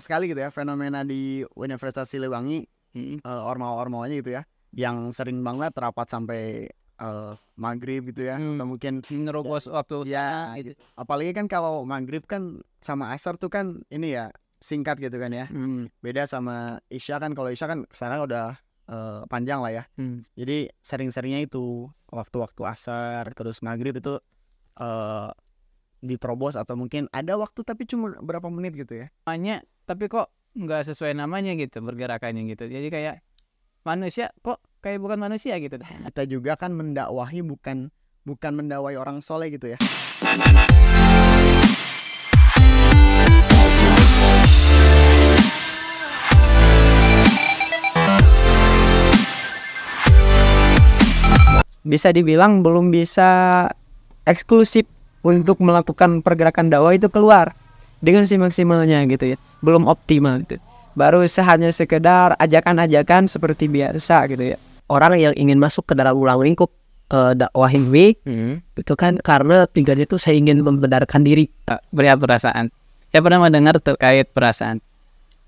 sekali gitu ya fenomena di Universitas Siliwangi, ormawa-ormawanya gitu ya, yang sering banget rapat sampai maghrib gitu ya, atau mungkin Nerobos waktu ya gitu. gitu. Apalagi kan kalau maghrib kan sama asar tuh kan ini ya singkat gitu kan ya. Beda sama isya kan, kalau isya kan sekarang udah panjang lah ya. Jadi sering-seringnya itu waktu-waktu asar terus maghrib itu diterobos, atau mungkin ada waktu tapi cuma berapa menit gitu ya. Namanya tapi kok nggak sesuai namanya gitu pergerakannya gitu. Jadi kayak manusia kok kayak bukan manusia gitu. Kita juga kan mendakwahi bukan mendakwahi orang soleh gitu ya. Bisa dibilang belum bisa eksklusif untuk melakukan pergerakan dakwah itu keluar dengan maksimalnya gitu ya, belum optimal gitu. Baru hanya sekedar ajakan-ajakan seperti biasa gitu ya. Orang yang ingin masuk ke dalam ruang lingkup dakwah ini itu kan karena tujuannya itu saya ingin membenarkan diri. Perihal perasaan. Saya pernah mendengar terkait perasaan.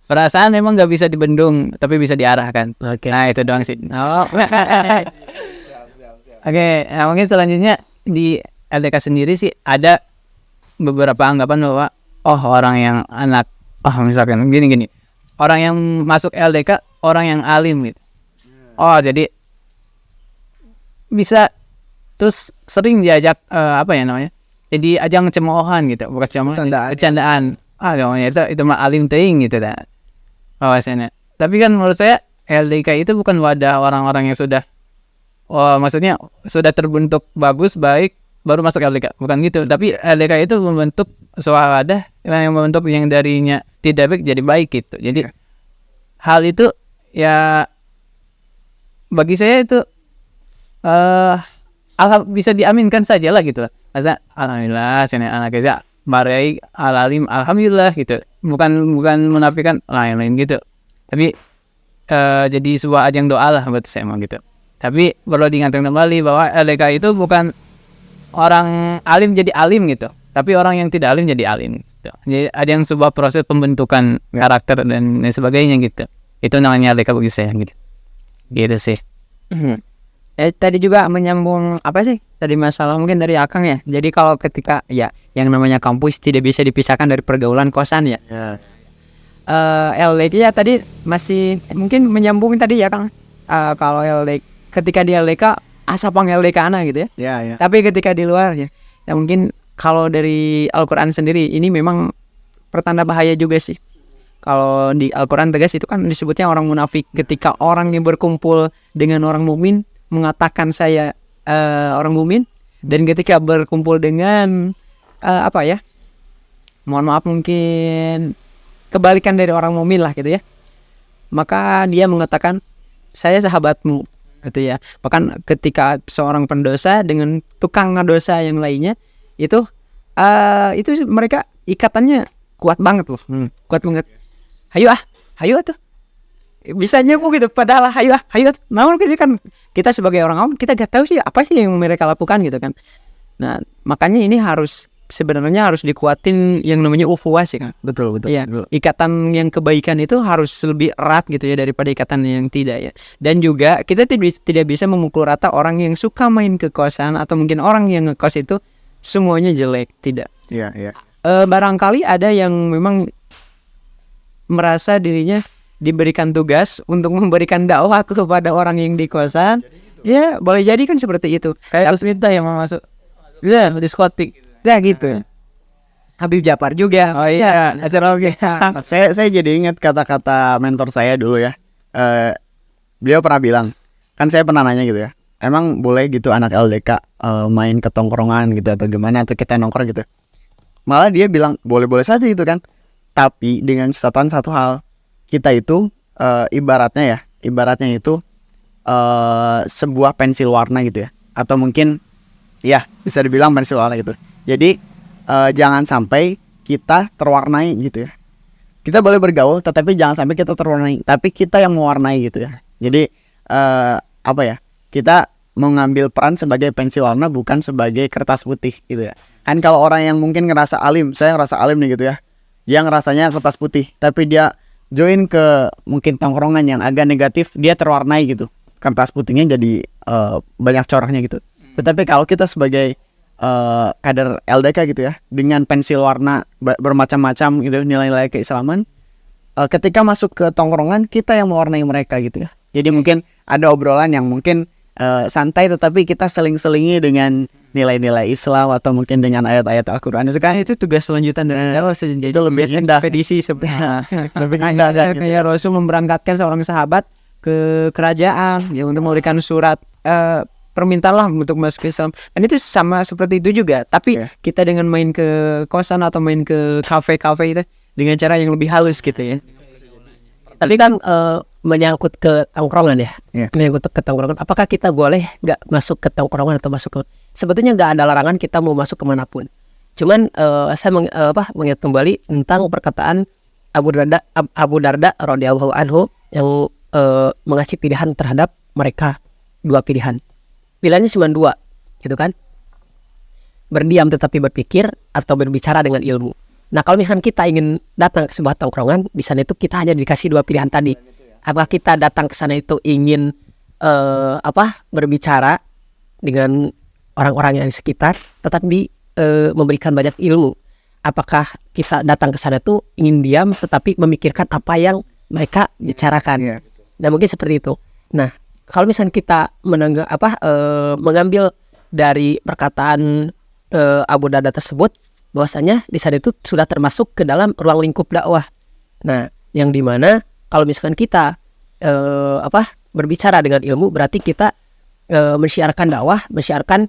Perasaan memang nggak bisa dibendung, tapi bisa diarahkan. Oke. Nah itu doang sih. Oke, nah mungkin selanjutnya di LDK sendiri sih ada beberapa anggapan bahwa orang yang misalkan gini orang yang masuk LDK orang yang alim gitu. Jadi bisa terus sering diajak jadi ajang cemoohan gitu, bukan bercandaan. Itu mah alim teuing gitu dah bahwasannya. Tapi kan menurut saya LDK itu bukan wadah orang-orang yang sudah maksudnya sudah terbentuk bagus baik baru masuk LDK, bukan gitu. Tapi LDK itu membentuk suatu wadah yang membentuk yang darinya tidak baik jadi baik gitu. Jadi hal itu ya bagi saya itu bisa diaminkan saja lah gitu. Masa alhamdulillah sini anak saya barai alalim alhamdulillah gitu. Bukan menafikan lain-lain gitu. Tapi jadi sebuah ajang doa lah buat saya emang gitu. Tapi perlu diingatkan kembali bahwa LDK itu bukan orang alim jadi alim gitu, tapi orang yang tidak alim jadi alim gitu. Jadi ada yang sebuah proses pembentukan karakter dan sebagainya gitu. Itu namanya LDK bagi saya gitu. Gitu sih. Tadi juga menyambung tadi masalah mungkin dari Akang ya. Jadi kalau ketika ya yang namanya kampus tidak bisa dipisahkan dari pergaulan kosan ya. LDK ya tadi masih mungkin menyambung tadi ya Kang. Kalau LDK ketika di LDK asapang LDK anak gitu ya. Ya. Tapi ketika di luar ya mungkin kalau dari Al-Quran sendiri ini memang pertanda bahaya juga sih. Kalau di Al-Quran tegas itu kan disebutnya orang munafik. Ketika orang yang berkumpul dengan orang mukmin mengatakan saya orang mukmin, dan ketika berkumpul dengan mohon maaf mungkin kebalikan dari orang mukmin lah gitu ya, maka dia mengatakan saya sahabatmu gitu ya. Bahkan ketika seorang pendosa dengan tukang dosa yang lainnya itu mereka ikatannya kuat banget loh. Kuat banget. Hayu tuh bisa nyambung gitu, padahal hayu namun kita sebagai orang awam kita gak tahu sih apa sih yang mereka lakukan gitu kan. Nah makanya ini sebenarnya harus dikuatin yang namanya ukhuwah sih kan. Betul. Ya, ikatan yang kebaikan itu harus lebih erat gitu ya daripada ikatan yang tidak ya. Dan juga kita tidak bisa memukul rata orang yang suka main ke kosan atau mungkin orang yang ngekos itu semuanya jelek, tidak. Iya. Barangkali ada yang memang merasa dirinya diberikan tugas untuk memberikan dakwah kepada orang yang di kosan. Ya, boleh jadi kan seperti itu. Kayak Usmita yang mau masuk diskotik. Ya gitu. Habib Jafar juga. Oh iya, acara oke. Saya jadi ingat kata-kata mentor saya dulu ya. Beliau pernah bilang, kan saya pernah nanya gitu ya, emang boleh gitu anak LDK main ke tongkrongan gitu atau gimana, atau kita nongkrong gitu. Malah dia bilang boleh-boleh saja gitu kan. Tapi dengan catatan satu hal, kita itu ibaratnya itu sebuah pensil warna gitu ya, atau mungkin ya bisa dibilang pensil warna gitu. Jadi jangan sampai kita terwarnai gitu ya. Kita boleh bergaul, tetapi jangan sampai kita terwarnai, tapi kita yang mewarnai gitu ya. Jadi kita mengambil peran sebagai pensil warna, bukan sebagai kertas putih gitu ya. Kan kalau orang yang mungkin ngerasa alim, saya ngerasa alim nih gitu ya, yang rasanya kertas putih, tapi dia join ke mungkin tongkrongan yang agak negatif, dia terwarnai gitu. Kertas putihnya jadi banyak coraknya gitu. Tetapi kalau kita sebagai kader LDK gitu ya, dengan pensil warna bermacam-macam gitu, nilai-nilai keislaman, ketika masuk ke tongkrongan kita yang mewarnai mereka gitu ya. Jadi mungkin ada obrolan yang mungkin santai, tetapi kita seling-selingi dengan nilai-nilai Islam atau mungkin dengan ayat-ayat Al-Quran itu kan. Itu tugas lanjutan dari Itu lebih indah. ekspedisi sebenarnya. Lebih indah kan, gitu. Kayak Rasul memberangkatkan seorang sahabat ke kerajaan ya untuk memberikan surat permintaanlah untuk masuk Islam. Dan itu sama seperti itu juga. Tapi kita dengan main ke kosan atau main ke kafe-kafe itu dengan cara yang lebih halus gitu ya. Tapi kan menyangkut ke tongkrongan ya. Menyangkut ke tongkrongan. Apakah kita boleh nggak masuk ke tongkrongan atau masuk ke... Sebetulnya nggak ada larangan kita mau masuk kemanapun. Cuman saya mengingat kembali tentang perkataan Abu Darda radhiyallahu anhu yang mengasih pilihan terhadap mereka, 2 pilihan. Pilihannya cuma 2, gitu kan? Berdiam tetapi berpikir atau berbicara dengan ilmu. Nah, kalau misalkan kita ingin datang ke sebuah tongkrongan, di sana itu kita hanya dikasih 2 pilihan tadi. Apakah kita datang ke sana itu ingin berbicara dengan orang-orang yang di sekitar, tetapi memberikan banyak ilmu? Apakah kita datang ke sana tuh ingin diam tetapi memikirkan apa yang mereka bicarakan? Nah, mungkin seperti itu. Nah, kalau misalnya kita mengambil dari perkataan Abu Darda tersebut, bahwasanya di sana itu sudah termasuk ke dalam ruang lingkup dakwah. Nah, yang dimana kalau misalkan kita berbicara dengan ilmu, berarti kita mensiarkan dakwah, mensiarkan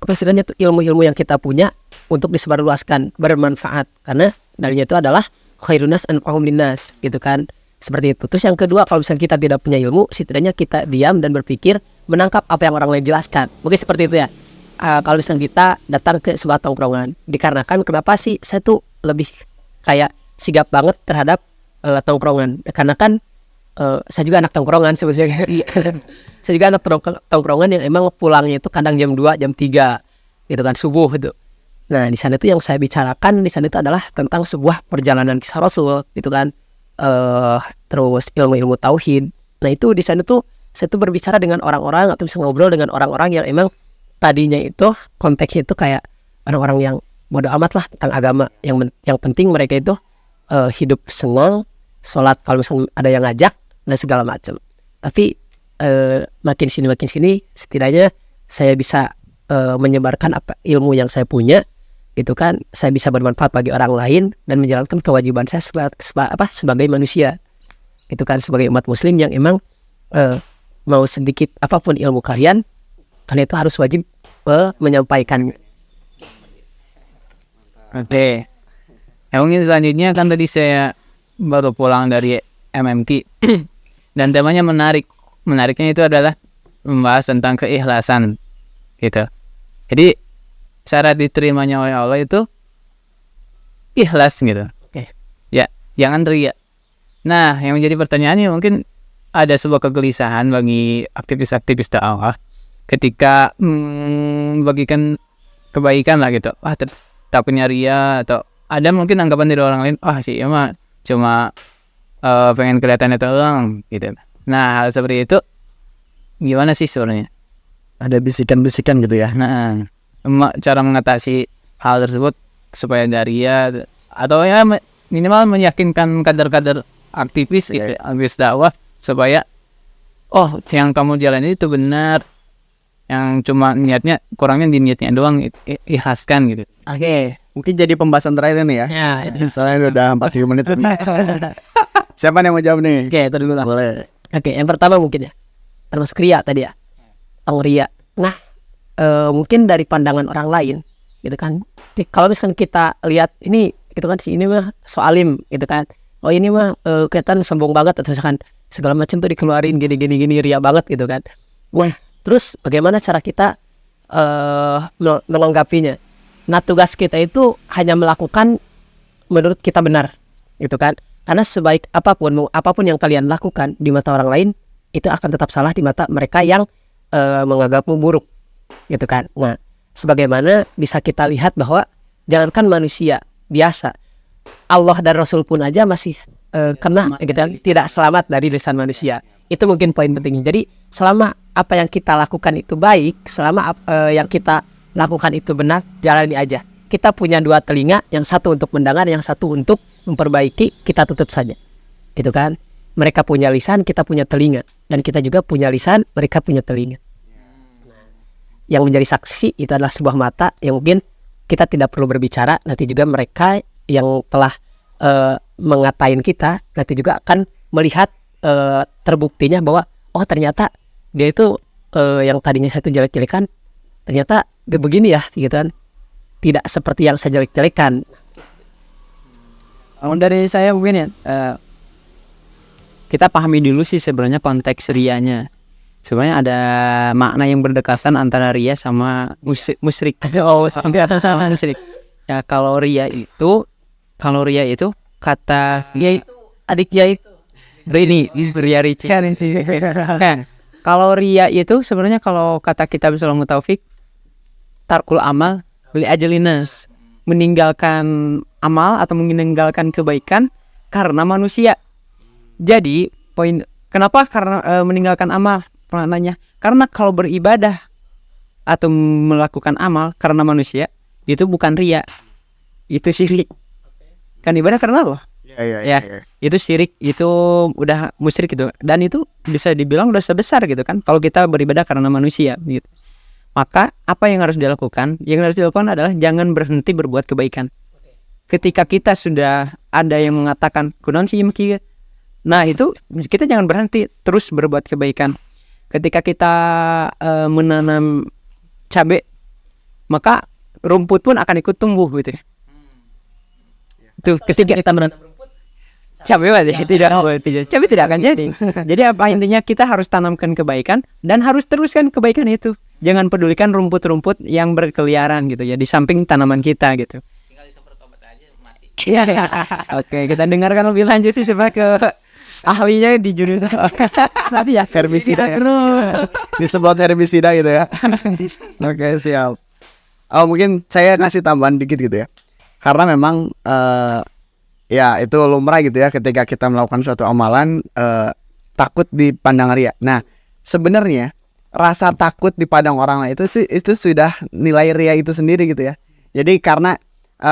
istilahnya itu ilmu-ilmu yang kita punya untuk disebarluaskan, bermanfaat. Karena darinya itu adalah khairunas anfa'uhum linnas, gitu kan. Seperti itu. Terus yang kedua, kalau misalnya kita tidak punya ilmu, setidaknya kita diam dan berpikir, menangkap apa yang orang lain jelaskan. Mungkin seperti itu ya. Kalau misalnya kita datang ke sebuah tongkrongan, dikarenakan kenapa sih saya tuh lebih kayak sigap banget terhadap tongkrongan. Karena kan saya juga anak tongkrongan sebenarnya. Saya juga anak tongkrongan yang emang pulangnya itu kadang jam 2, jam 3 gitu kan, subuh gitu. Nah, di sana itu yang saya bicarakan di sana itu adalah tentang sebuah perjalanan kisah Rasul gitu kan. Terus ilmu-ilmu tauhid. Nah, itu di sana tuh saya tuh berbicara dengan orang-orang atau bisa ngobrol dengan orang-orang yang emang tadinya itu konteksnya itu kayak orang-orang yang bodo amat lah tentang agama. Yang penting mereka itu hidup senang, sholat kalau misalnya ada yang ngajak dan segala macam. Tapi makin sini setidaknya saya bisa menyebarkan apa ilmu yang saya punya gitu kan. Saya bisa bermanfaat bagi orang lain dan menjalankan kewajiban saya sebagai manusia gitu kan, sebagai umat muslim yang emang mau sedikit apapun ilmu kalian itu harus wajib menyampaikan. Oke. Mungkin selanjutnya kan tadi saya baru pulang dari MMQ dan temanya menarik. Menariknya itu adalah membahas tentang keikhlasan gitu. Jadi syarat diterimanya oleh Allah itu ikhlas gitu. Oke. Ya, jangan ria. Nah, yang menjadi pertanyaannya mungkin ada sebuah kegelisahan bagi aktivis-aktivis dakwah ketika bagikan kebaikan lah gitu. Wah, takutnya ria, atau ada mungkin anggapan dari orang lain, sih ya mah cuma pengen kelihatannya doang gitu. Nah, hal seperti itu gimana sih sebenarnya? Ada bisikan-bisikan gitu ya. Nah, cara mengatasi hal tersebut supaya dari ya atau ya minimal meyakinkan kader-kader aktivis gitu, aktivis dakwah supaya yang kamu jalani itu benar, yang cuma niatnya kurangnya di niatnya doang, ikhlaskan gitu. Oke, mungkin jadi pembahasan terakhir nih ya. Ya, Soalnya udah 40 menit. Siapa yang mau jawab nih? oke, itu dulu lah. Boleh. Oke, yang pertama mungkin ya, termasuk ria tadi ya, ria. Nah, mungkin dari pandangan orang lain, gitu kan. Kalau misalkan kita lihat ini, gitu kan, si ini mah soalim, gitu kan. Oh ini mah kelihatan sombong banget atau misalkan segala macam tuh dikeluarin gini ria banget, gitu kan. Nah, terus bagaimana cara kita melengkapinya? Nah, tugas kita itu hanya melakukan menurut kita benar, gitu kan. Karena sebaik apapun yang kalian lakukan di mata orang lain, itu akan tetap salah di mata mereka yang menganggapmu buruk, gitu kan. Nah, sebagaimana bisa kita lihat bahwa Jangankan manusia biasa, Allah dan Rasul pun aja masih kena gitu kan, tidak selamat dari lisan manusia. Itu mungkin poin pentingnya. Jadi selama apa yang kita lakukan itu baik, selama yang kita lakukan itu benar, jalani aja. Kita punya dua telinga, yang satu untuk mendengar, yang satu untuk memperbaiki, kita tutup saja. Gitu kan? Mereka punya lisan, kita punya telinga, dan kita juga punya lisan, mereka punya telinga. Yang menjadi saksi itu adalah sebuah mata yang mungkin kita tidak perlu berbicara, nanti juga mereka yang telah mengatain kita nanti juga akan melihat terbuktinya bahwa oh ternyata dia itu yang tadinya saya itu jelek-jelekan ternyata begini ya gitu kan, tidak seperti yang saya jelek-jelekan. Kalau dari saya mungkin ya kita pahami dulu sih sebenarnya konteks rianya. Sebenarnya ada makna yang berdekatan antara ria sama musyrik. Oh, sama musyrik. Ya kalau ria itu kata ria itu adik ya itu Rini ria Rici. Nah, kalau ria itu sebenarnya kalau kata kitab Sulaiman Taufik tarkul amal li ajalinas, meninggalkan amal atau meninggalkan kebaikan karena manusia. Jadi poin kenapa karena meninggalkan amal maknanya karena kalau beribadah atau melakukan amal karena manusia itu bukan ria, itu syirik. Kan ibadah karena Allah. Ya. Itu syirik, itu udah musyrik gitu. Dan itu bisa dibilang udah sebesar gitu kan kalau kita beribadah karena manusia gitu. Maka apa yang harus dilakukan? Yang harus dilakukan adalah jangan berhenti berbuat kebaikan. Ketika kita sudah ada yang mengatakan kunaon sih kieu. Nah, itu kita jangan berhenti terus berbuat kebaikan. Ketika kita menanam cabai, maka rumput pun akan ikut tumbuh gitu ya. Tuh, ketika kita menanam rumput, cabai cabai tidak akan jadi. Jadi apa intinya kita harus tanamkan kebaikan dan harus teruskan kebaikan itu. Jangan pedulikan rumput-rumput yang berkeliaran gitu ya di samping tanaman kita gitu. Tinggal disemprot obat aja mati. Iya. Oke, kita dengarkan lebih lanjut sih sebab ke ahlinya di jurusan tadi ya Herbisida ya. Disemprot herbisida gitu ya. Oke, siap. Oh, mungkin saya ngasih tambahan dikit gitu ya. Karena memang ya itu lumrah gitu ya ketika kita melakukan suatu amalan takut dipandang ria. Nah, sebenarnya rasa takut dipandang orang lain itu sudah nilai ria itu sendiri gitu ya. Jadi karena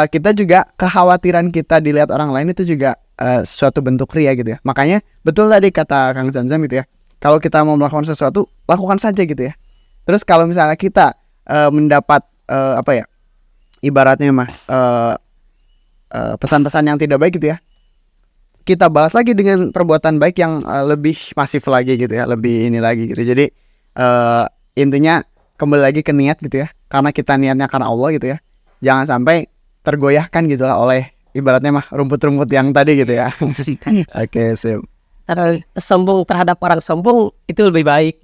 kita juga kekhawatiran kita dilihat orang lain itu juga suatu bentuk ria gitu ya. Makanya betul tadi kata Kang Zamzam gitu ya. Kalau kita mau melakukan sesuatu, lakukan saja gitu ya. Terus kalau misalnya kita mendapat ibaratnya mah pesan-pesan yang tidak baik gitu ya, kita balas lagi dengan perbuatan baik yang lebih masif lagi gitu ya, lebih ini lagi gitu. Jadi intinya kembali lagi ke niat gitu ya. Karena kita niatnya karena Allah gitu ya. Jangan sampai tergoyahkan gitu lah oleh ibaratnya mah rumput-rumput yang tadi gitu ya. Oke, sip. Karena sombong terhadap orang sombong itu lebih baik.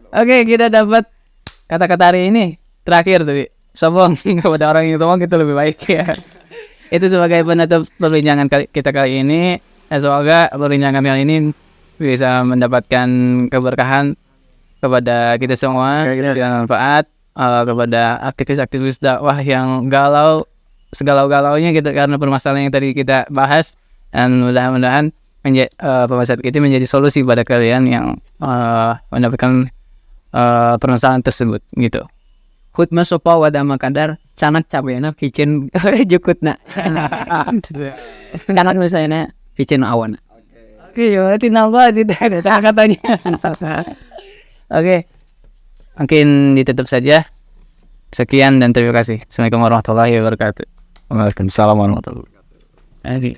Oke, kita dapat kata-kata hari ini terakhir tadi. Sombong kepada orang yang sombong itu lebih baik ya. Itu sebagai penutup perbincangan kita kali ini. Semoga perbincangan kali ini bisa mendapatkan keberkahan kepada kita semua, dan manfaat kepada aktivis-aktivis dakwah yang segalau-galaunya gitu karena permasalahan yang tadi kita bahas, dan mudah-mudahan pembahasan kita menjadi solusi pada kalian yang mendapatkan permasalahan tersebut gitu. Hutma sopa wadama kadar canak cabena kitchen jukutna. Canak misalnya kitchen awan. Oke, berarti nambah tidak ada katanya. Oke. Mungkin ditutup saja. Sekian dan terima kasih. Assalamualaikum warahmatullahi wabarakatuh. Waalaikumsalam warahmatullahi wabarakatuh. Oke.